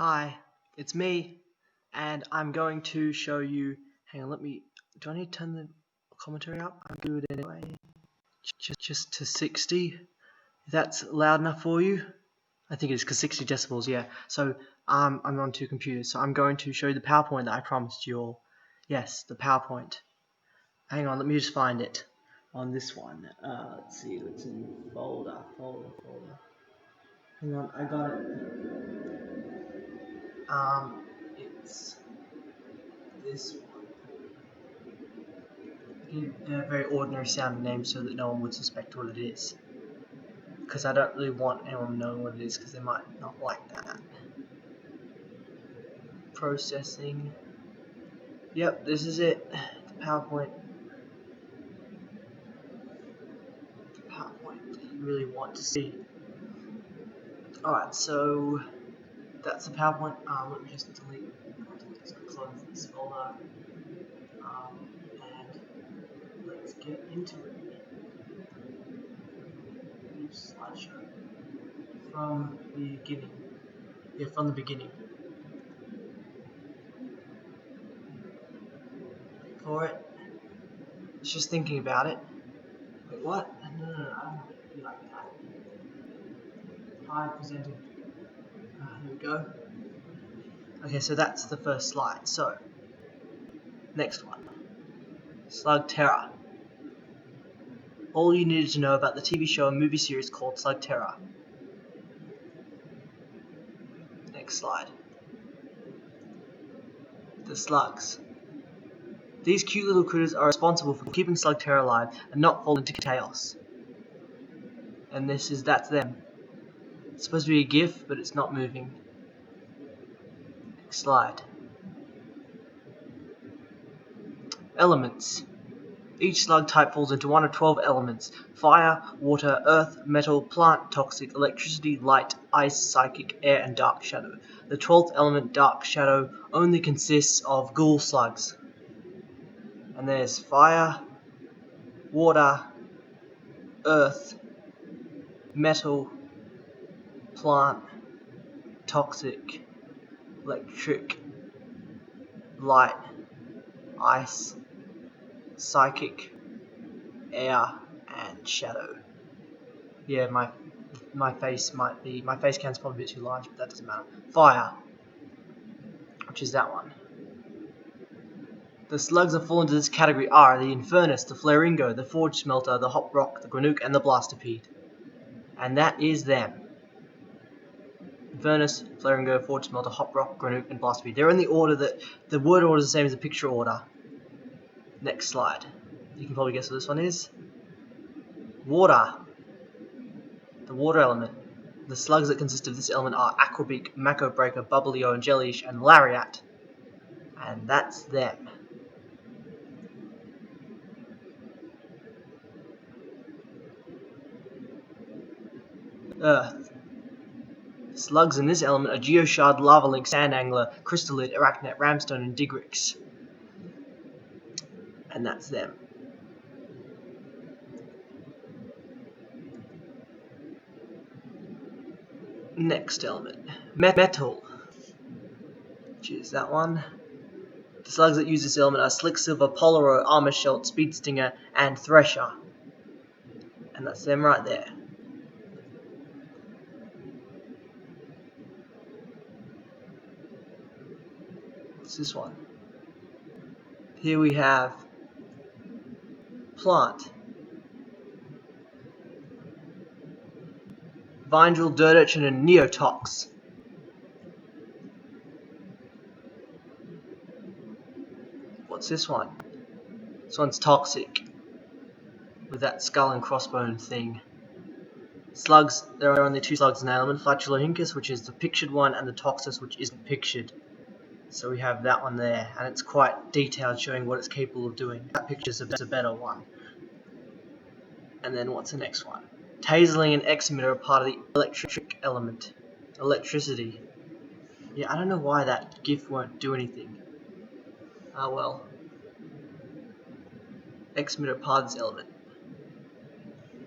Hi, it's me, and I'm going to show you. Hang on, do I need to turn the commentary up? I'm good anyway. Just to 60. If that's loud enough for you, I think it is, because 60 decibels. Yeah. So I'm on two computers, so I'm going to show you the PowerPoint that I promised you all. Yes, the PowerPoint. Hang on, let me just find it on this one. Let's see. It's in folder. Hang on, I got it. It's this one. A very ordinary sounding name so that no one would suspect what it is. Because I don't really want anyone knowing what it is, because they might not like that. Processing. Yep, this is it. The PowerPoint. The PowerPoint that you really want to see. Alright, so that's the PowerPoint. Let me just close this folder. And let's get into it. New slideshow. From the beginning. Yeah, from the beginning. Wait for it. It's just thinking about it. Wait, what? No, I don't want it to be like that. Hi, presenting. Here we go. Okay, so that's the first slide. So, next one. Slugterra. All you needed to know about the TV show and movie series called Slugterra. Next slide. The Slugs. These cute little critters are responsible for keeping Slugterra alive and not fall into chaos. And that's them. It's supposed to be a GIF, but it's not moving. Next slide. Elements. Each slug type falls into one of 12 elements: fire, water, earth, metal, plant, toxic, electricity, light, ice, psychic, air, and dark shadow. The 12th element, dark shadow, only consists of ghoul slugs. And there's fire, water, earth, metal, plant, toxic, electric, light, ice, psychic, air, and shadow. Yeah, my face cam's probably a bit too large, but that doesn't matter. Fire, which is that one. The slugs that fall into this category are the Infernus, the Flaringo, the Forge Smelter, the Hop Rock, the Granook, and the Blastipede. And that is them. Infernus, Flaringo, Forge Smelter, Hop Rock, Granook, and Blastipede. They're in the order that the word order is the same as the picture order. Next slide. You can probably guess what this one is. Water. The water element. The slugs that consist of this element are Aquabeak, Mako Breaker, Bubbleo, and Jellyish, and Lariat. And that's them. Earth. Slugs in this element are Geoshard, Lava Link, Sand Angler, Crystallid, Arachnet, Ramstone, and Digrix. And that's them. Next element. Metal. Which is that one. The slugs that use this element are Slicksilver, Polaro, Armor Shelt, Speed Stinger, and Thresher. And that's them right there. What's this one? Here we have Plant. Vindrill, Dirt Urchin, and Neotox. What's this one? This one's Toxic, with that skull and crossbone thing. Slugs, there are only two slugs in the element: Flatulohynchus, which is the pictured one, and the Toxus, which isn't pictured. So we have that one there, and it's quite detailed, showing what it's capable of doing. That picture's a better one. And then what's the next one? Taserling and Exemitter are part of the electric element. Electricity. Yeah, I don't know why that GIF won't do anything. Ah well. Exemitter are part of this element.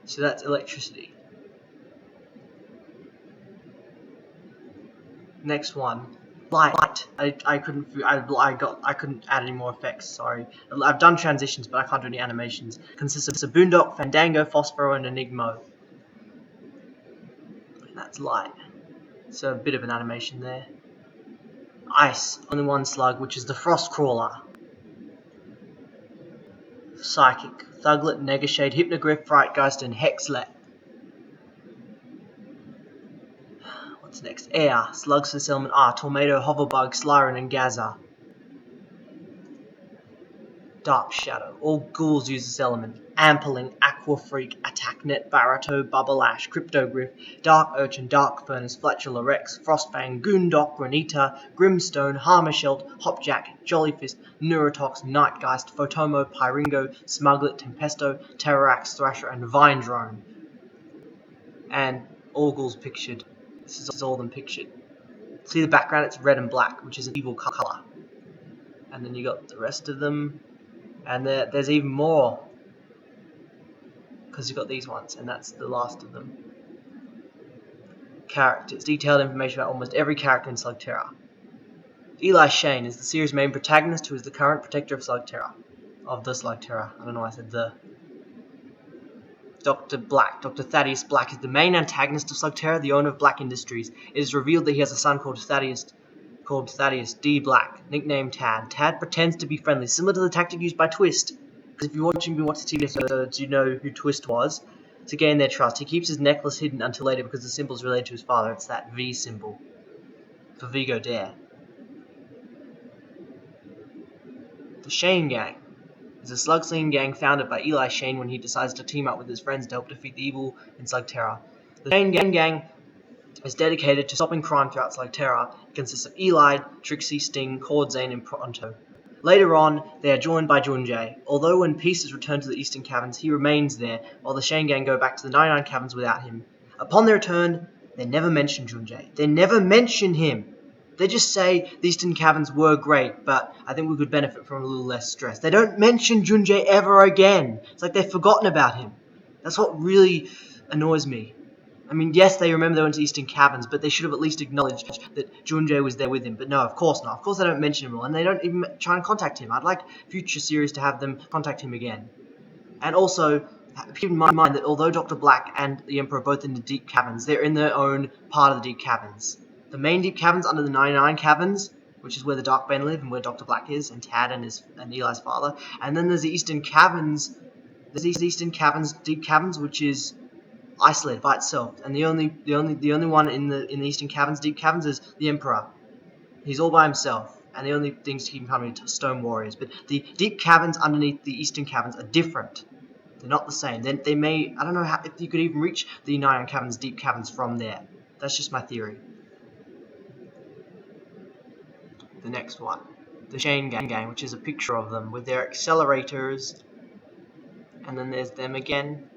So that's electricity. Next one. Light. I couldn't add any more effects. Sorry. I've done transitions, but I can't do any animations. Consists of Boondock, Fandango, Phosphoro, and Enigmo. And that's light. So a bit of an animation there. Ice. Only one slug, which is the Frost Crawler. Psychic. Thuglet, Negashade, Hypnogryph, Frightgeist, and Hexlet. What's next? Air. Slugs for this element are Tornado, Hoverbug, Slyren, and Gaza. Dark Shadow. All ghouls use this element. Ampling, Aquafreak, Attacknet, Barato, Bubbleash, Cryptogryph, Dark Urchin, Dark Furnace, Fletcher Rex, Frostfang, Goondock, Granita, Grimstone, Harmashelt, Hopjack, Jollyfist, Neurotox, Nightgeist, Photomo, Pyringo, Smuglet, Tempesto, Terrarax, Thrasher, and Vine Drone. And all ghouls pictured. This is all of them pictured. See the background? It's red and black, which is an evil color. And then you got the rest of them. And there's even more, because you've got these ones, and that's the last of them. Characters. Detailed information about almost every character in Slugterra. Eli Shane is the series' main protagonist, who is the current protector of Slugterra. Of the Slugterra. I don't know why I said the. Dr. Black. Dr. Thaddeus Black is the main antagonist of Slugterra, the owner of Black Industries. It is revealed that he has a son called Thaddeus D. Black, nicknamed Tad. Tad pretends to be friendly, similar to the tactic used by Twist. Because if you watch the TV episodes, you know who Twist was. To gain their trust, he keeps his necklace hidden until later because the symbol is related to his father. It's that V symbol. For Vigo Dare. The Shane Gang is a slug-slinging gang founded by Eli Shane when he decides to team up with his friends to help defeat the evil in Slugterra. The Shane Gang is dedicated to stopping crime throughout Slugterra. It consists of Eli, Trixie, Sting, Cord, Zane, and Pronto. Later on, they are joined by Junjay. Although when Peace is returned to the Eastern Caverns, he remains there, while the Shane Gang go back to the 99 Caverns without him. Upon their return, they never mention Junjay. They never mention him. They just say the Eastern Caverns were great, but I think we could benefit from a little less stress. They don't mention Junjay ever again. It's like they've forgotten about him. That's what really annoys me. I mean, yes, they remember they went to Eastern Caverns, but they should have at least acknowledged that Junjay was there with him. But no, of course not. Of course they don't mention him at all, and they don't even try and contact him. I'd like future series to have them contact him again. And also, keep in mind that although Dr. Black and the Emperor are both in the Deep Caverns, they're in their own part of the Deep Caverns. The main Deep Caverns under the 99 Caverns, which is where the Darkbane live and where Dr. Black is, and Tad and Eli's father. And then there's the Eastern Caverns. There's these Eastern Caverns, Deep Caverns, which is isolated by itself, and the only one in the Eastern Caverns, Deep Caverns, is the Emperor. He's all by himself, and the only things to keep him company are stone warriors. But the Deep Caverns underneath the Eastern Caverns are different. They're not the same. They may, I don't know if you could even reach the 99 Caverns, Deep Caverns from there. That's just my theory. The next one, the Shane Gang, which is a picture of them with their accelerators, and then there's them again.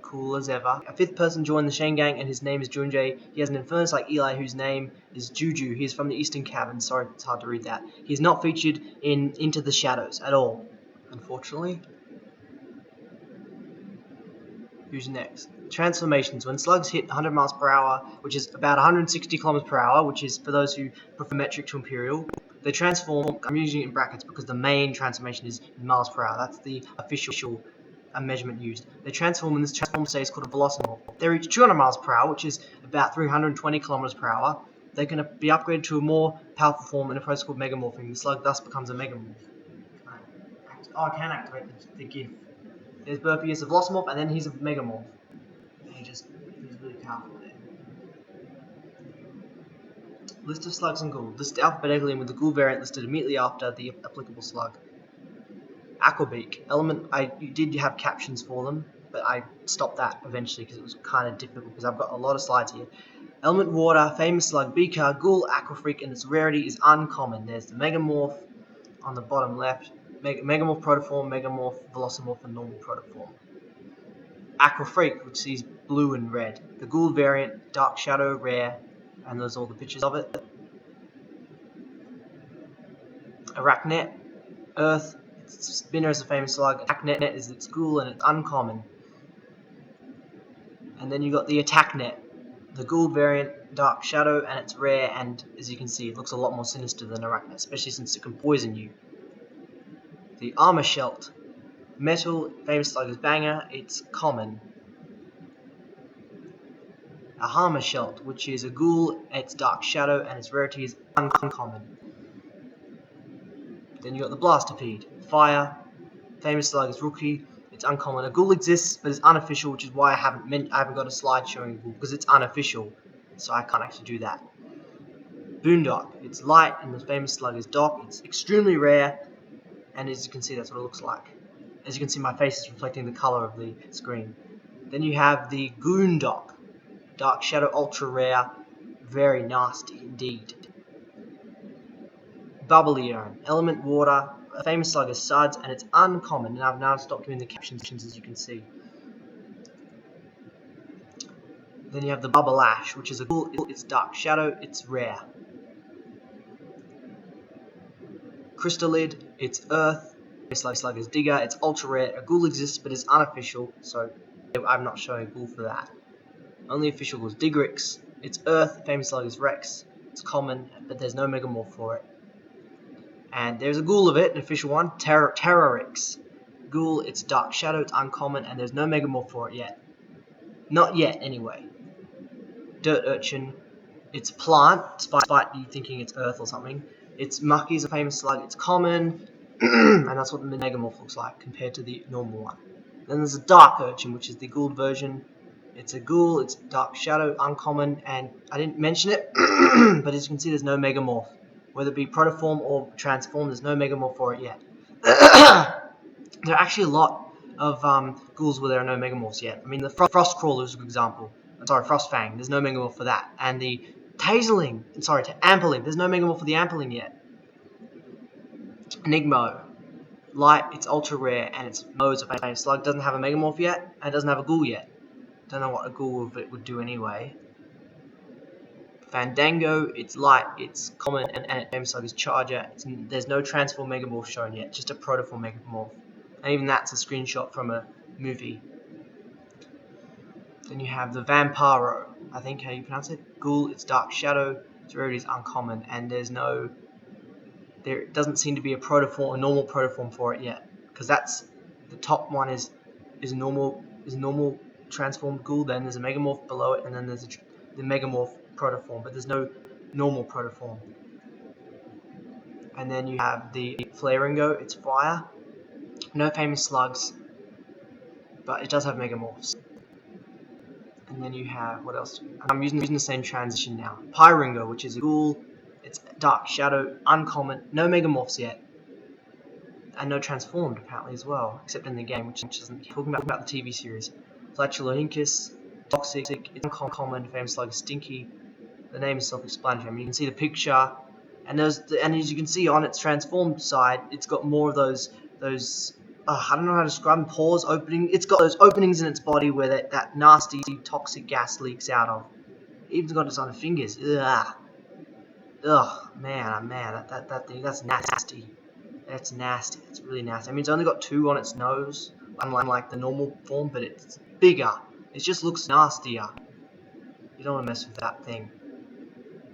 Cool as ever. A fifth person joined the Shane Gang, and his name is Junjay. He has an infernus like Eli, whose name is Juju. He is from the Eastern Caverns. Sorry, it's hard to read that. He is not featured in Into the Shadows at all, unfortunately. Who's next? Transformations. When slugs hit 100 miles per hour, which is about 160 kilometers per hour, which is, for those who prefer metric to imperial, they transform. I'm using it in brackets because the main transformation is in miles per hour. That's the official measurement used. They transform, and this transform state is called a velocimorph. They reach 200 miles per hour, which is about 320 kilometers per hour. They can be upgraded to a more powerful form in a process called megamorphing. The slug thus becomes a megamorph. I can activate the GIF. There's Burpee as a velocimorph, and then he's a megamorph. He's really powerful there. List of slugs and ghouls. Listed alphabetically and with the ghoul variant listed immediately after the applicable slug. Aquabeak. Element, you did have captions for them, but I stopped that eventually because it was kind of difficult because I've got a lot of slides here. Element water, famous slug, beaker, ghoul, aquafreak, and its rarity is uncommon. There's the megamorph on the bottom left, megamorph protoform, megamorph velocimorph, and normal protoform. Aquafreak, which sees blue and red. The ghoul variant, dark shadow, rare, and there's all the pictures of it. Arachnet, earth. Spinner is a famous slug. Attacknet is its ghoul and it's uncommon. And then you got the Attacknet. the Ghoul variant, Dark Shadow, and it's rare, and as you can see, it looks a lot more sinister than Arachna, especially since it can poison you. The Armor Shelt, Metal, famous Sluggers Banger, it's common. A Armor Shelt, which is a Ghoul, it's Dark Shadow, and its rarity is uncommon. Then you got the Blasterpede, Fire, famous Sluggers Rookie, it's uncommon. A Ghoul exists, but it's unofficial, which is why I haven't got a slide showing a Ghoul, because it's unofficial, so I can't actually do that. Boondock, it's light, and the famous slug is Dock. It's extremely rare, and as you can see, that's what it looks like. As you can see, my face is reflecting the color of the screen. Then you have the Goondock, Dark Shadow, ultra rare, very nasty indeed. Bubbleon, element water, a famous slug is Suds, and it's uncommon, and I've now stopped doing the captions as you can see. Then you have the Bubble Ash, which is a Ghoul, it's Dark Shadow, it's rare. Crystallid, it's Earth, Slug is Digger, it's ultra rare. A Ghoul exists but is unofficial, so I'm not showing a Ghoul for that. Only official Ghoul is Digrix, it's Earth, famous slug is Rex, it's common, but there's no Megamorph for it. And there's a Ghoul of it, an official one, Terrorix. Ghoul, it's Dark Shadow, it's uncommon, and there's no Megamorph for it yet. Not yet, anyway. Dirt Urchin, it's plant, despite you thinking it's Earth or something. It's Mucky's a famous slug, it's common, and that's what the Megamorph looks like compared to the normal one. Then there's a Dark Urchin, which is the Ghoul version. It's a Ghoul, it's Dark Shadow, uncommon, and I didn't mention it, but as you can see, there's no Megamorph. Whether it be Protoform or Transform, there's no Megamorph for it yet. There are actually a lot of Ghouls where there are no Megamorphs yet. I mean, the Frostcrawler is a good example. Sorry, Frostfang, there's no Megamorph for that. And the Amperling, there's no Megamorph for the Amperling yet. Enigmo, light, it's ultra rare, and its modes of famous slug, doesn't have a Megamorph yet, and doesn't have a Ghoul yet. Don't know what a Ghoul of it would do anyway. Fandango, it's light, it's common, and its famous slug is Charger. There's no Transform Megamorph shown yet, just a Protoform Megamorph. And even that's a screenshot from a movie. Then you have the Vampiro, I think how you pronounce it. Ghoul, it's Dark Shadow, its rarity is uncommon, and there doesn't seem to be a normal Protoform for it yet, because that's the top one is a normal transformed Ghoul. Then there's a Megamorph below it, and then there's the Megamorph Protoform, but there's no normal Protoform. And then you have the Flaringo, it's fire, no famous slugs, but it does have Megamorphs. And then you have, what else? I'm using the same transition now. Pyringo, which is a Ghoul, it's Dark Shadow, uncommon, no Megamorphs yet, and no Transformed apparently as well, except in the game, which isn't talking about the TV series. Flatulonincus, Toxic, it's uncommon, famous slug is Stinky. The name is self-explanatory. I mean, you can see the picture, and as you can see on its transformed side, it's got more of those I don't know how to describe them, pores opening. It's got those openings in its body where that nasty toxic gas leaks out of. It even got its on the fingers. Ugh, man, that thing, that's nasty. That's nasty. It's really nasty. I mean, it's only got 2 on its nose, unlike the normal form, but it's bigger. It just looks nastier. You don't want to mess with that thing.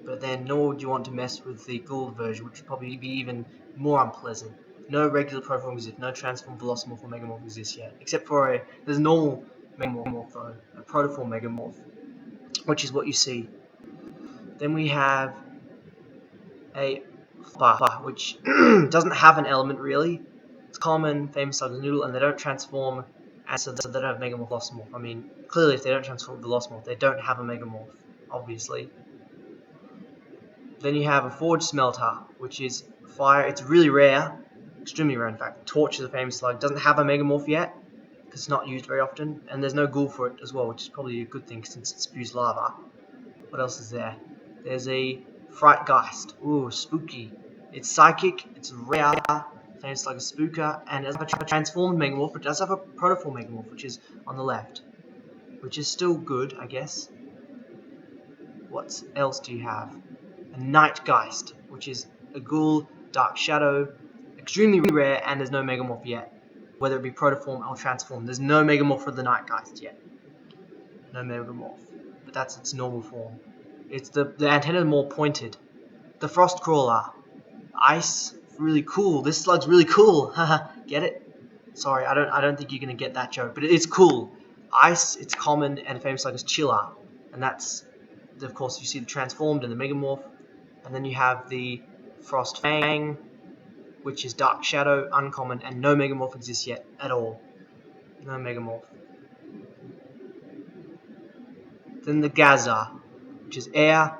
But then, nor would you want to mess with the Ghoul version, which would probably be even more unpleasant. No regular Protoform exists, no Transform, Velocimorph, or Megamorph exists yet, except for there's a normal Megamorph though, a Protoform Megamorph, which is what you see. Then we have a Flubber, which doesn't have an element really. It's common, famous Slugs Noodle, and they don't transform, and so they don't have Megamorph, Velocimorph. I mean, clearly if they don't transform Velocimorph, they don't have a Megamorph, obviously. Then you have a Forge Smelter, which is fire. It's really rare, extremely rare in fact. Torch is a famous slug, doesn't have a Megamorph yet, because it's not used very often, and there's no Ghoul for it as well, which is probably a good thing since it spews lava. What else is there? There's a Frightgeist. Ooh, spooky. It's psychic, it's rare, famous slug is Spooker, and it does have a transformed Megamorph, but it does have a Protoform Megamorph, which is on the left, which is still good, I guess. What else do you have? A Nightgeist, which is a Ghoul, Dark Shadow, extremely rare, and there's no Megamorph yet, whether it be Protoform or Transform. There's no Megamorph for the Nightgeist yet. No Megamorph. but that's its normal form. It's the antenna is more pointed. The frost crawler, ice, really cool. This slug's really cool. Haha, get it? Sorry, I don't think you're gonna get that joke, but it's cool. Ice, it's common, and famous slug is chiller, and that's, of course, you see the transformed and the megamorph, and then you have the frost fang, which is dark shadow, uncommon, and no megamorph exists yet at all. No megamorph. Then the Gaza, which is air.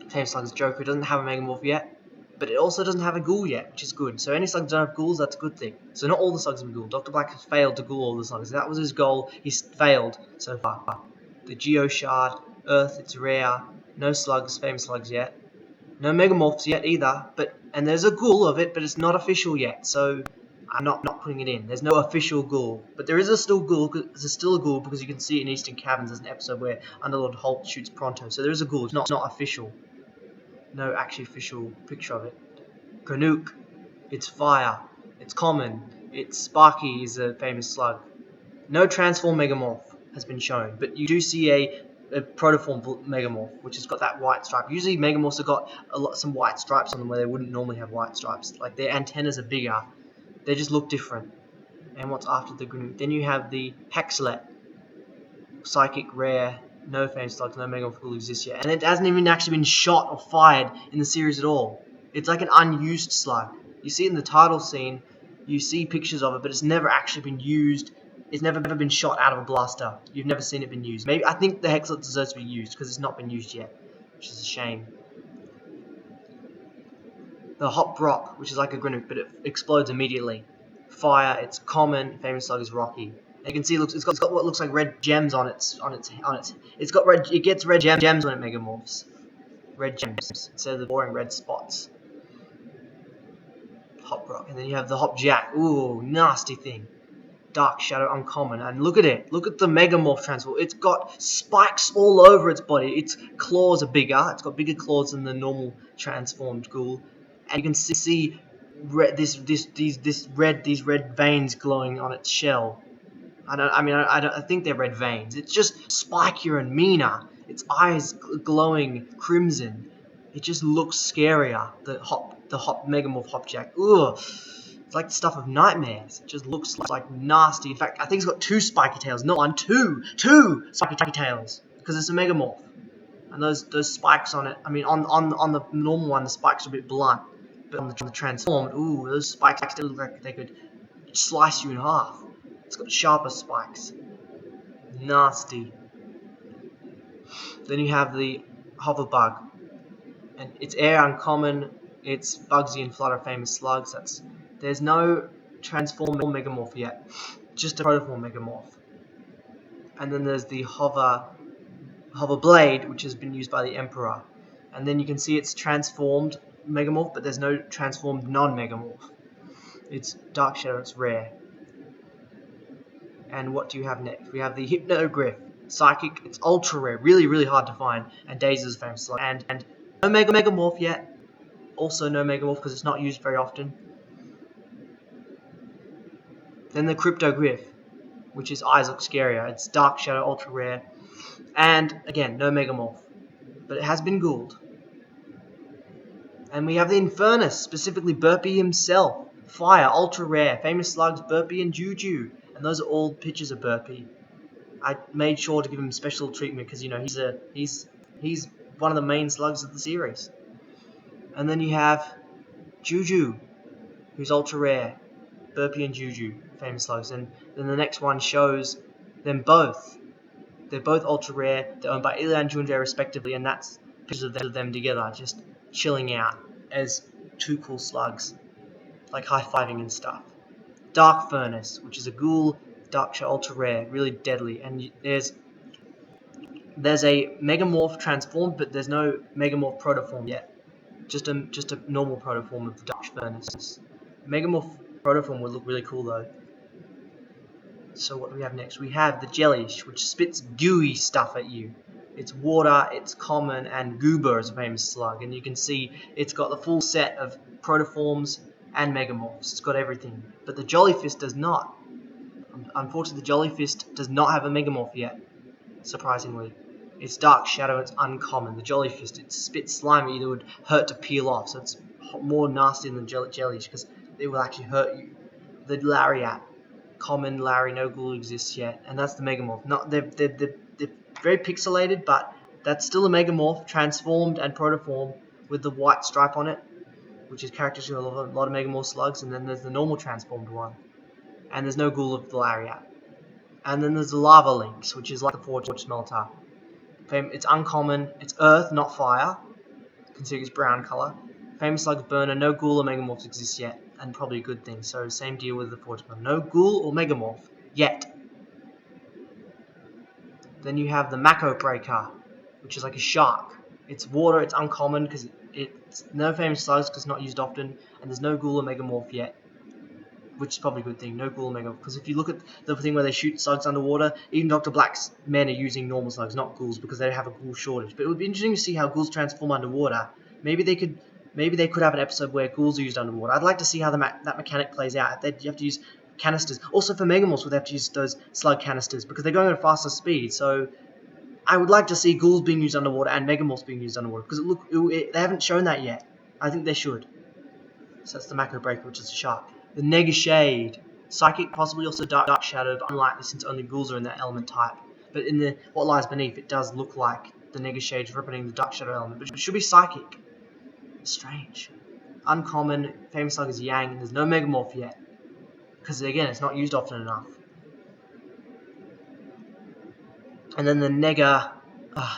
Famous slug is Joker, doesn't have a megamorph yet, but it also doesn't have a ghoul yet, which is good. So any slugs don't have ghouls, that's a good thing. So not all the slugs have a ghoul. Dr. Black has failed to ghoul all the slugs. That was his goal. He's failed so far. The Geo Shard, Earth, it's rare. No slugs, famous slugs yet. No megamorphs yet either, and there's a ghoul of it, but it's not official yet, so I'm not putting it in. There's no official ghoul, but there is a still ghoul. There's still a ghoul because you can see it in Eastern Caverns. There's an episode where Underlord Holt shoots Pronto, so there is a ghoul. It's not official. No actually official picture of it. Granuk, it's fire. It's common. It's Sparky is a famous slug. No transform megamorph has been shown, but you do see a protoform megamorph, which has got that white stripe. Usually megamorphs have got some white stripes on them where they wouldn't normally have white stripes. Like their antennas are bigger. They just look different. And what's after the Granuk? Then you have the Hexlet. Psychic rare. No famous slugs, no megamorph will exist yet. And it hasn't even actually been shot or fired in the series at all. It's like an unused slug. You see it in the title scene, you see pictures of it, but it's never actually been used. It's never been shot out of a blaster. You've never seen it been used. Maybe I think the Hexlet deserves to be used because it's not been used yet, which is a shame. The Hop Rock, which is like a Granuk, but it explodes immediately. Fire, it's common. Famous slug is Rocky. And you can see it's got what looks like red gems on its. It's got red. It gets red gems when it megamorphs. Red gems instead of the boring red spots. Hop Rock, and then you have the Hop Jack. Ooh, nasty thing. Dark Shadow, uncommon, and look at it. Look at the megamorph transform. It's got spikes all over its body. Its claws are bigger. It's got bigger claws than the normal transformed ghoul, and you can see these red veins glowing on its shell. I think they're red veins. It's just spikier and meaner. Its eyes glowing crimson. It just looks scarier. The megamorph Hopjack. Ugh. It's like the stuff of nightmares. It just looks like nasty. In fact, I think it's got two spiky tails. Not one, two spiky tails. Because it's a megamorph. And those spikes on it, I mean, on the normal one, the spikes are a bit blunt. But on the transformed, ooh, those spikes actually look like they could slice you in half. It's got sharper spikes. Nasty. Then you have the Hoverbug. And it's air uncommon. It's Bugsy and Flutter famous slugs. There's no transform megamorph yet. Just a protoform megamorph. And then there's the Hoverblade, which has been used by the Emperor. And then you can see it's transformed megamorph, but there's no transformed non-megamorph. It's Dark Shadow, it's rare. And what do you have next? We have the Hypnogryph. Psychic, it's ultra rare, really hard to find, and Daisy's famous slug. And no megamorph yet. Also no megamorph because it's not used very often. Then the Cryptogryph, which is eyes look scarier. It's Dark Shadow, ultra rare. And again, no megamorph. But it has been ghouled. And we have the Infernus, specifically Burpee himself. Fire, ultra rare. Famous slugs, Burpee and Juju. And those are all pictures of Burpee. I made sure to give him special treatment because, you know, he's one of the main slugs of the series. And then you have Juju, who's ultra rare. Burpee and Juju, famous slugs. And then the next one shows them both. They're both ultra rare. They're owned by Ilya and Junjay respectively, and that's pictures of them together, just chilling out as two cool slugs, like high-fiving and stuff. Dark Furnace, which is a ghoul, Dark Shadow, ultra rare, really deadly, and there's a megamorph transformed, but there's no megamorph protoform yet. Just a normal protoform of the Dark Furnace. Megamorph protoform would look really cool though. So what do we have next? We have the Jellyfish, which spits gooey stuff at you. It's water, it's common, and Goober is a famous slug. And you can see it's got the full set of protoforms and megamorphs. It's got everything. But the Jellyfish does not. Unfortunately, the Jellyfish does not have a megamorph yet, surprisingly. It's Dark Shadow, it's uncommon. The Jellyfish, it's a bit slimy, it would hurt to peel off, so it's more nasty than jellies because it will actually hurt you. The Lariat, common Larry, no ghoul exists yet, and that's the Megamorph. They're very pixelated, but that's still a Megamorph, transformed and protoform with the white stripe on it, which is characteristic of a lot of Megamorph slugs, and then there's the normal transformed one. And there's no ghoul of the Lariat. And then there's the Lava Lynx, which is like a Forge Smelter. It's uncommon, it's earth, not fire, considering it's brown colour. Famous Slugs Burner, no ghoul or Megamorphs exist yet, and probably a good thing, so same deal with the Forge Smelter. No ghoul or Megamorph, yet. Then you have the Mako Breaker, which is like a shark. It's water, it's uncommon, because it's no Famous Slugs, because it's not used often, and there's no ghoul or Megamorph yet. Which is probably a good thing, no ghoul or Megamorph, because if you look at the thing where they shoot slugs underwater, even Dr. Black's men are using normal slugs, not ghouls, because they have a ghoul shortage. But it would be interesting to see how ghouls transform underwater. Maybe they could have an episode where ghouls are used underwater. I'd like to see how that mechanic plays out. You have to use canisters. Also for Megamorphs, we'd have to use those slug canisters, because they're going at a faster speed, so I would like to see ghouls being used underwater and Megamorphs being used underwater, because they haven't shown that yet. I think they should. So that's the Mako Breaker, which is a shark. The Negashade, Psychic, possibly also Dark Shadow, but unlikely since only ghouls are in that element type. But in what lies beneath, it does look like the Negashade is representing the Dark Shadow element, but it should be Psychic. Strange. Uncommon, Famous Slug is Yang, and there's no Megamorph yet. Because again, it's not used often enough. And then the Nega...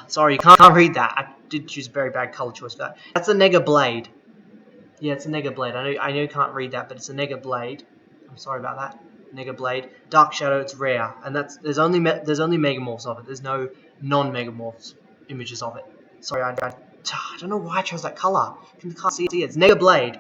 sorry, you can't read that. I did choose a very bad colour choice for that. That's the Nega Blade. Yeah, it's a Nega Blade. I know you can't read that, but it's a Nega Blade. I'm sorry about that. Nega Blade. Dark Shadow, it's rare. And there's only Megamorphs of it. There's no non-Megamorphs images of it. Sorry, I don't know why I chose that colour. You can't see it. It's Nega Blade.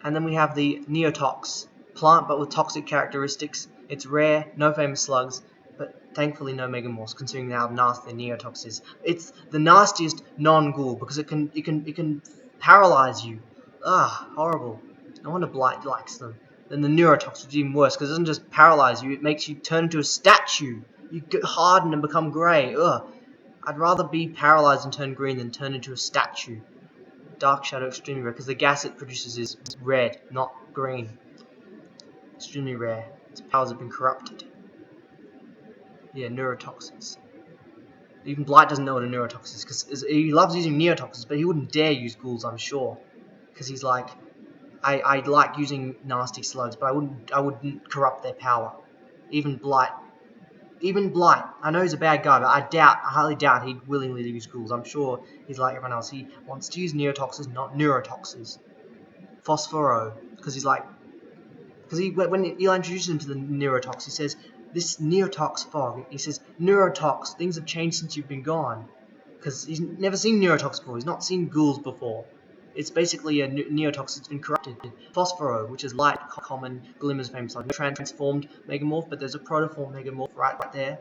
And then we have the Neotox. Plant, but with toxic characteristics. It's rare, no Famous Slugs, but thankfully no Megamorphs, considering how nasty the Neotox is. It's the nastiest non-ghoul, because it can paralyze you. Horrible. No wonder Blight likes them. Then the Neurotox, which is even worse, because it doesn't just paralyze you, it makes you turn into a statue. You get hardened and become grey. I'd rather be paralyzed and turn green than turn into a statue. Dark Shadow, extremely rare, because the gas it produces is red, not green. Extremely rare. Its powers have been corrupted. Yeah, neurotoxins. Even Blight doesn't know what a neurotoxin is, because he loves using neotoxins, but he wouldn't dare use ghouls, I'm sure. Because he's like, I like using nasty slugs, but I wouldn't corrupt their power. Even Blight, I know he's a bad guy, but I highly doubt he'd willingly use ghouls. I'm sure he's like everyone else. He wants to use neotoxins, not neurotoxins. Phosphoro, because he's like, when Eli introduces him to the neurotox, he says, this neotox fog. He says, neurotox, things have changed since you've been gone. Because he's never seen neurotox before. He's not seen ghouls before. It's basically a neotox that's been corrupted. Phosphoro, which is light, common, glimmers, famous like transformed Megamorph, but there's a protoform Megamorph right there.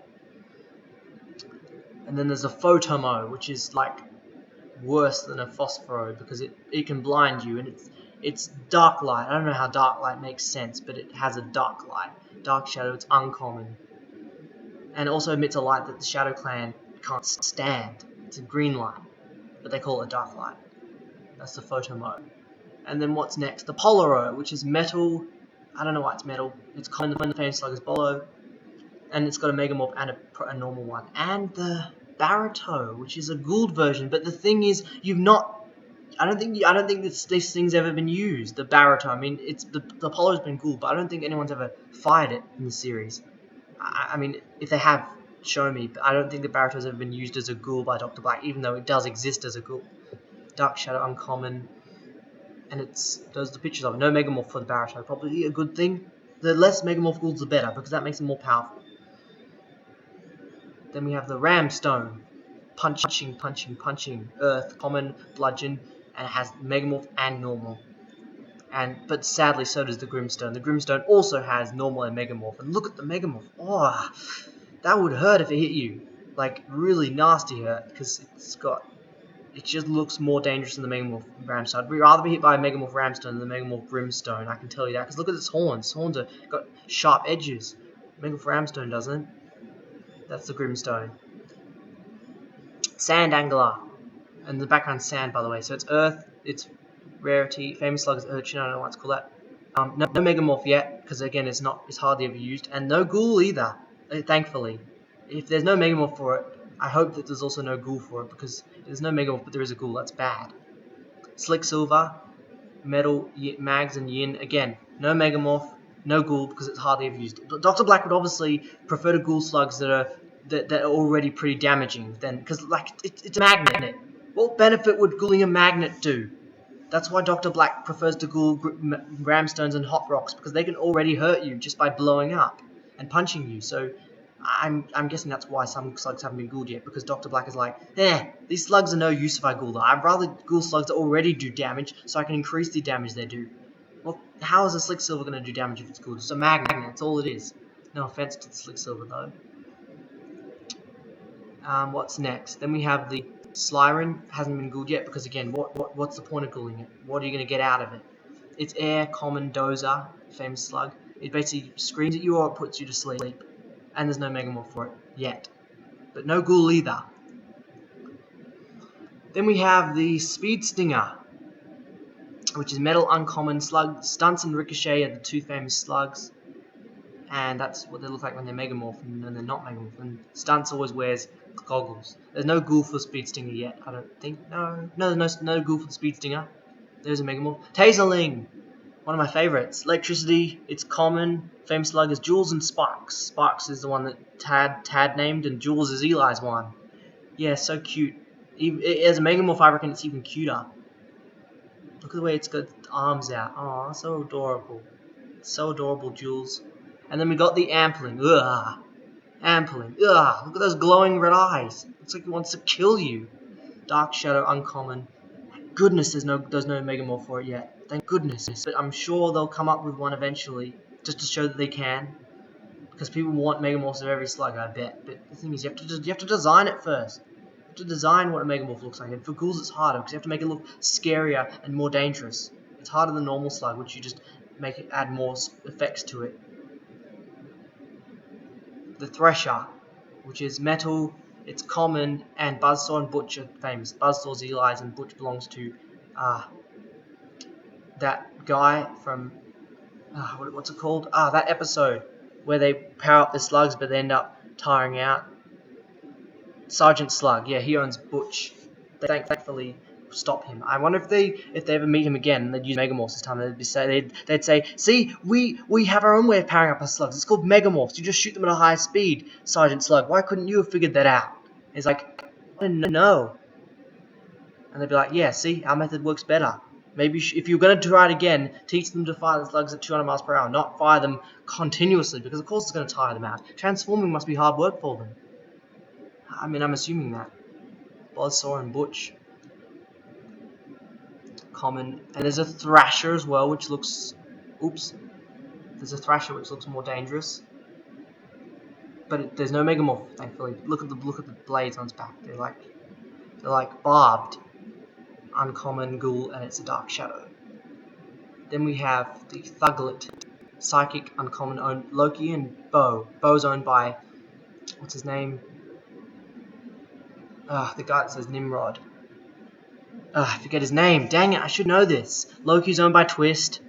And then there's a Photomo, which is like worse than a Phosphoro, because it can blind you, and it's dark light. I don't know how dark light makes sense, but it has a dark light. Dark Shadow, it's uncommon. And it also emits a light that the Shadow Clan can't stand. It's a green light, but they call it a dark light. That's the photo mode. And then what's next? The Polaro, which is metal. I don't know why it's metal. It's common when the famous slug is Bolo. And it's got a Megamorph and a normal one. And the Barato, which is a Gould version. But the thing is, I don't think this thing's ever been used. The Barato. I mean, the Polo's been Gould, but I don't think anyone's ever fired it in the series. I mean, if they have, show me. But I don't think the Barato's ever been used as a Ghoul by Dr. Black, even though it does exist as a Ghoul. Dark Shadow, uncommon. And those are the pictures of it. No Megamorph for the Barato. Probably a good thing. The less Megamorph Ghouls, the better, because that makes them more powerful. Then we have the Ramstone. Punching. Earth, common, bludgeon, and it has Megamorph and normal. But sadly, so does the Grimstone. The Grimstone also has normal and Megamorph. And look at the Megamorph. Oh, that would hurt if it hit you. Like, really nasty hurt, because it just looks more dangerous than the Megamorph Ramstone. I'd rather be hit by a Megamorph Ramstone than the Megamorph Grimstone, I can tell you that. Because look at its horns. Its horns have got sharp edges. Megamorph Ramstone doesn't. That's the Grimstone. Sand Angler. And the background's sand, by the way. So it's Earth, it's Rarity, Famous Slug is Urchin, I don't know why it's called that. No Megamorph yet, because again it's hardly ever used. And no Ghoul either, thankfully. If there's no Megamorph for it, I hope that there's also no Ghoul for it, because there's no Megamorph but there is a Ghoul, that's bad. Slick Silver, Metal, Mags and Yin, again, no Megamorph, no Ghoul, because it's hardly ever used. Dr. Black would obviously prefer to Ghoul Slugs that are already pretty damaging, then, because like it's a magnet. What benefit would ghouling a magnet do? That's why Dr. Black prefers to ghoul Gramstones and Hot Rocks, because they can already hurt you just by blowing up and punching you. So I'm guessing that's why some slugs haven't been ghouled yet, because Dr. Black is like, these slugs are no use if I ghoul them. I'd rather ghoul slugs that already do damage, so I can increase the damage they do. Well, how is a Slick Silver going to do damage if it's ghouled? It's a magnet, that's all it is. No offense to the Slick Silver though. What's next? Then we have the Slyrin, hasn't been ghouled yet, because again, what's the point of ghouling it? What are you going to get out of it? It's Air, Common, Dozer, famous slug. It basically screams at you or it puts you to sleep. And there's no Megamorph for it, yet. But no Ghoul either. Then we have the Speed Stinger, which is Metal, Uncommon, Slug. Stunts and Ricochet are the two famous slugs. And that's what they look like when they're Megamorph and when they're not Megamorph. And Stunts always wears goggles. There's no Ghoul for Speed Stinger yet, I don't think. No, there's no Ghoul for the Speed Stinger. There's a Megamorph. Taserling! One of my favorites. Electricity, it's common. Famous slug is Jules and Sparks. Sparks is the one that Tad named, and Jules is Eli's one. Yeah, so cute. As a Megamorph, I reckon it's even cuter. Look at the way it's got arms out. Oh, so adorable. So adorable, Jules. And then we got the Ampling. Ugh. Ampling. Ugh. Look at those glowing red eyes. Looks like it wants to kill you. Dark Shadow, uncommon. Thank goodness there's no Megamorph for it yet. Thank goodness. But I'm sure they'll come up with one eventually, just to show that they can. Because people want Megamorphs of every slug, I bet. But the thing is, you have to design it first. You have to design what a Megamorph looks like. And for ghouls, it's harder because you have to make it look scarier and more dangerous. It's harder than normal slug, which you just add more effects to it. The Thresher, which is metal, it's common, and Buzzsaw and Butch are famous. Buzzsaw's Eli's and Butch belongs to that guy from what's it called? That episode where they power up the slugs but they end up tiring out. Sergeant Slug, yeah, he owns Butch. They thankfully stop him. I wonder if they ever meet him again and they'd use Megamorphs this time. They'd say, see, we have our own way of powering up our slugs. It's called Megamorphs. You just shoot them at a high speed, Sergeant Slug. Why couldn't you have figured that out? He's like, I didn't know. And they'd be like, yeah, see, our method works better. Maybe if you're going to try it again, teach them to fire the slugs at 200 miles per hour, not fire them continuously, because of course it's going to tire them out. Transforming must be hard work for them. I mean, I'm assuming that. Buzzsaw and Butch. Common. And there's a Thrasher as well, which looks... Oops. There's a Thrasher which looks more dangerous. But there's no Megamorph, thankfully. Look at the blades on its back. They're like barbed. Uncommon, Ghoul, and it's a Dark Shadow. Then we have the Thuglet. Psychic, uncommon, owned Loki and Bo. Bo's owned by... What's his name? The guy that says Nimrod. I forget his name. Dang it, I should know this. Loki's owned by Twist.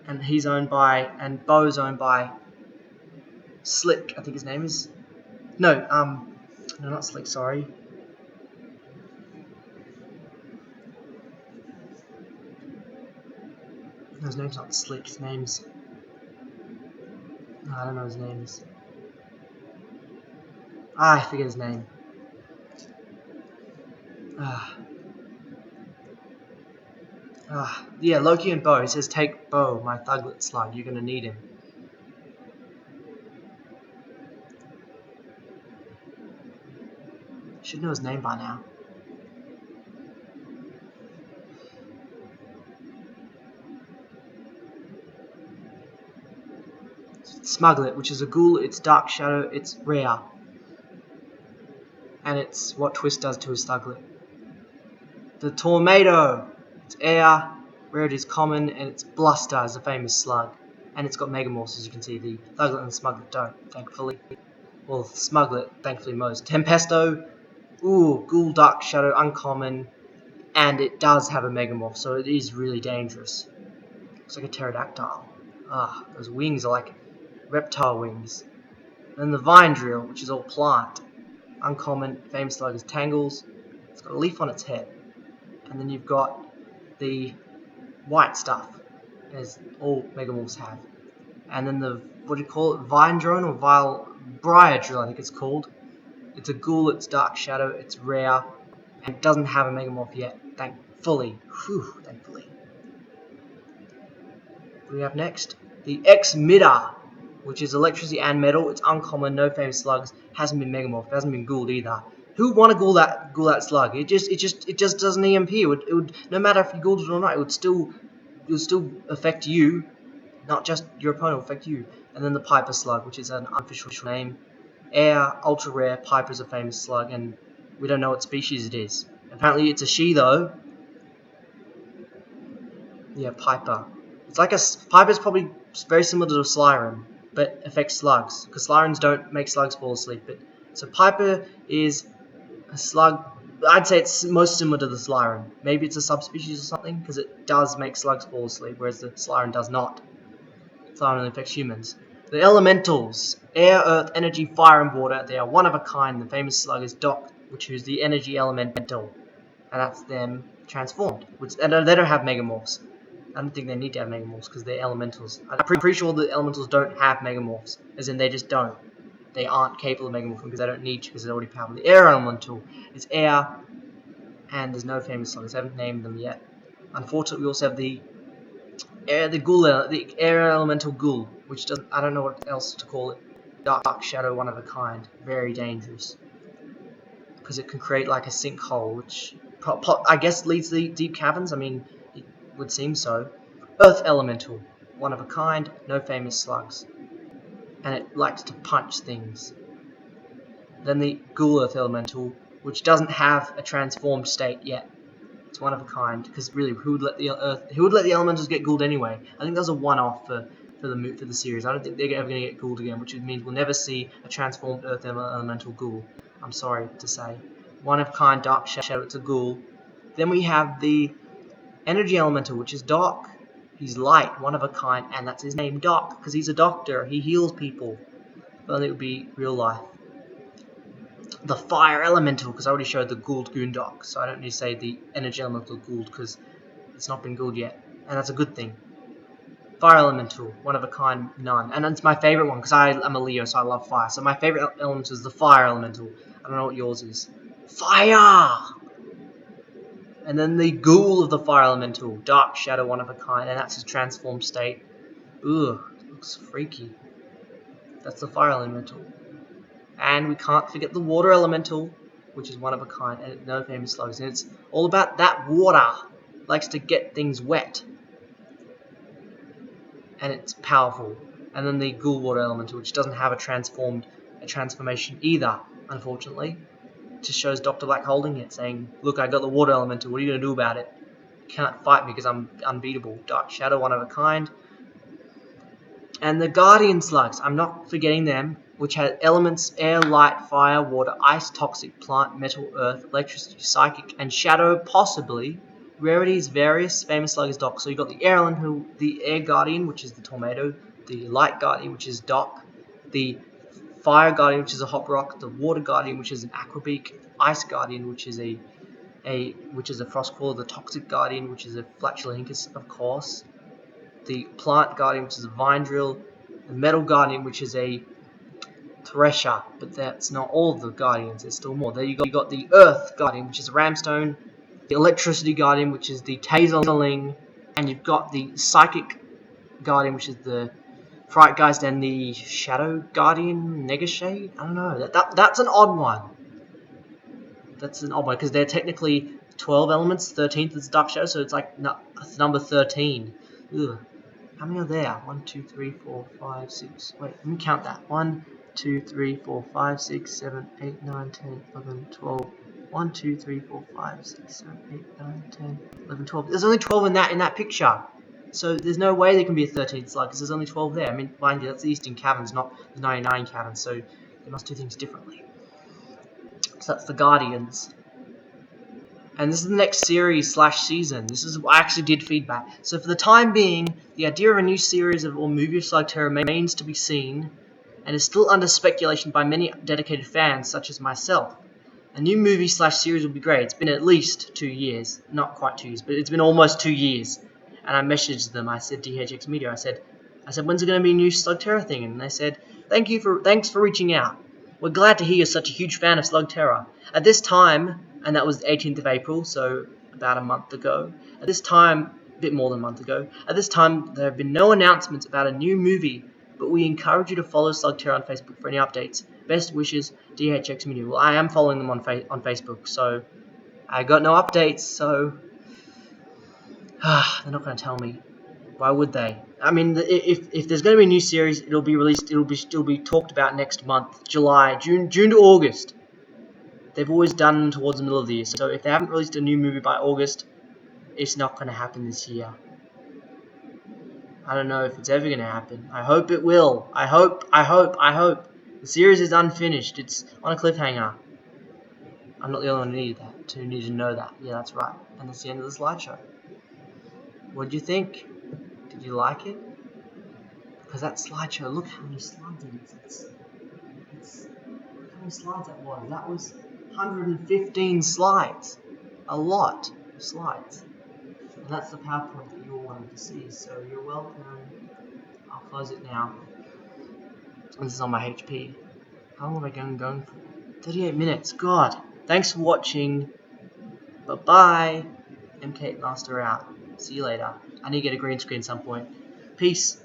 And he's owned by... And Bo's owned by... Slick, I think his name is. No, not Slick, sorry. No, his name's not Slick, his name's... No, I don't know his name is. I forget his name. Yeah, Loki and Bo. He says, take Bo, my Thuglet slug. You're gonna need him. Should know his name by now. Smuglet, which is a ghoul, it's Dark Shadow, it's rare. And it's what Twist does to his Thuglet. The Tornado, it's air, rarity is common, and it's Bluster is a famous slug. And it's got Megamorphs, as you can see. The Thuglet and the Smuglet don't, thankfully. Well, Smuggler, thankfully most. Tempesto, ooh, Ghoul Dark Shadow, uncommon, and it does have a Megamorph, so it is really dangerous. Looks like a pterodactyl. Ah, those wings are like reptile wings. Then the Vine Drill, which is all plant. Uncommon, famous slug is Tangles. It's got a leaf on its head. And then you've got the white stuff, as all Megamorphs have. And then the, what do you call it, Vine Drone or Briar Drill, I think it's called. It's a ghoul, it's Dark Shadow, it's rare, and it doesn't have a Megamorph yet, thankfully. Whew, thankfully. What do we have next? The X-Midder, which is electricity and metal. It's uncommon, no famous slugs, hasn't been Megamorphed, hasn't been ghouled either. Who would want to ghoul that slug? It just doesn't EMP. It would no matter if you ghouled it or not, it would still affect you, not just your opponent, it would affect you. And then the Piper Slug, which is an unofficial name. Air, ultra rare, Piper's a famous slug, and we don't know what species it is. Apparently it's a she though. Yeah, Piper. It's like Piper's probably very similar to a Slyren, but affects slugs, because Slyrens don't make slugs fall asleep. But so Piper is a slug. I'd say it's most similar to the Slyren. Maybe it's a subspecies or something, because it does make slugs fall asleep, whereas the Slyren does not. Slyren only affects humans. The Elementals, air, earth, energy, fire, and water. They are one of a kind. The famous slug is Doc, which is the energy elemental, and that's them transformed. And they don't have Megamorphs. I don't think they need to have Megamorphs because they're Elementals. I'm pretty sure the Elementals don't have Megamorphs, as in they just don't. They aren't capable of Megamorphing because they don't need to because they're already powerful. The Air Elemental is air, and there's no famous slugs. I haven't named them yet. Unfortunately, we also have the Air Elemental Ghoul, which doesn't, I don't know what else to call it. Dark Shadow, one of a kind, very dangerous, because it can create like a sinkhole, which I guess leads to deep caverns. I mean, it would seem so. Earth Elemental, one of a kind, no famous slugs, and it likes to punch things. Then the Ghoul Earth Elemental, which doesn't have a transformed state yet. It's one of a kind, because really, who would let the Elementals get ghouled anyway? I think that's a one-off for the series. I don't think they're ever going to get ghouled again, which means we'll never see a transformed Earth Elemental Ghoul. I'm sorry to say. One of a kind, Dark Shadow, it's a ghoul. Then we have the Energy Elemental, which is Doc. He's light, one of a kind, and that's his name, Doc, because he's a doctor. He heals people. But then it would be real life. The Fire Elemental, because I already showed the Ghouled Goondock, so I don't need to say the Energy Elemental Ghouled, because it's not been ghouled yet, and that's a good thing. Fire Elemental, one of a kind, none, and it's my favourite one, because I'm a Leo, so I love fire, so my favourite element is the Fire Elemental. I don't know what yours is. Fire! And then the Ghoul of the Fire Elemental, Dark Shadow, one of a kind, and that's his transformed state. Ugh, looks freaky. That's the Fire Elemental. And we can't forget the Water Elemental, which is one of a kind, and no famous slugs. And it's all about that water. It likes to get things wet. And it's powerful. And then the Ghoul Water Elemental, which doesn't have a transformation either, unfortunately. It just shows Dr. Black holding it, saying, look, I got the Water Elemental, what are you going to do about it? You can't fight me because I'm unbeatable. Dark Shadow, one of a kind. And the Guardian Slugs, I'm not forgetting them, which has elements air, light, fire, water, ice, toxic, plant, metal, earth, electricity, psychic, and shadow, possibly. Rarities, various, famous slug is Doc. So you've got the Air Elemental, the Air Guardian, which is the Tornado, the Light Guardian, which is Doc, the Fire Guardian, which is a Hop Rock, the Water Guardian, which is an Aquabeak, Ice Guardian, which is a Frostcrawler, the Toxic Guardian, which is a Flatulentius, of course, the Plant Guardian, which is a Vine Drill, the Metal Guardian, which is a Thresher, but that's not all of the Guardians, there's still more. There you got the Earth Guardian, which is a Ramstone, the Electricity Guardian, which is the Taserling, and you've got the Psychic Guardian, which is the Frightgeist, and the Shadow Guardian, Negashade? I don't know, that's an odd one. That's an odd one, because they're technically 12 elements, 13th is Dark Shadow, so it's like number 13. Ugh. How many are there? 1, 2, 3, 4, 5, 6. Wait, let me count that. 1, 2, 3, 4, 5, 6, 7, 8, 9, 10, 11, 12. 1, 2, 3, 4, 5, 6, 7, 8, 9, 10, 11, 12. There's only 12 in that picture. So there's no way there can be a 13th slug because there's only 12 there. I mean, mind you, that's the Eastern Caverns, not the 99 Caverns. So They must do things differently. So that's the Guardians. And this is the next series / season. This is I actually did feedback. So for the time being, the idea of a new series or movie of Slugterra remains to be seen, and is still under speculation by many dedicated fans, such as myself. A new movie / series would be great. It's been at least 2 years. Not quite 2 years, but it's been almost 2 years. And I messaged them. I said, DHX Media, I said, when's it going to be a new Slugterra thing? And they said, thanks for reaching out. We're glad to hear you're such a huge fan of Slugterra. At this time, and that was the 18th of April, so about a month ago. At this time, a bit more than a month ago. At this time, there have been no announcements about a new movie, but we encourage you to follow Slugterra on Facebook for any updates. Best wishes, DHX Media. Well, I am following them on Facebook, so I got no updates, so they're not going to tell me. Why would they? I mean, if there's going to be a new series, it'll be released. It'll be talked about next month, June to August. They've always done towards the middle of the year. So if they haven't released a new movie by August, it's not going to happen this year. I don't know if it's ever going to happen. I hope it will. I hope. The series is unfinished. It's on a cliffhanger. I'm not the only one who needed to know that. Yeah, that's right. And that's the end of the slideshow. What did you think? Did you like it? Because that slideshow, look how many slides it is. Look how many slides that was. That was 115 slides. A lot of slides. And that's the PowerPoint that you all wanted to see. So you're welcome. I'll close it now. This is on my HP. How long have I going for? 38 minutes. God. Thanks for watching. Bye-bye. MK Master out. See you later. I need to get a green screen at some point. Peace.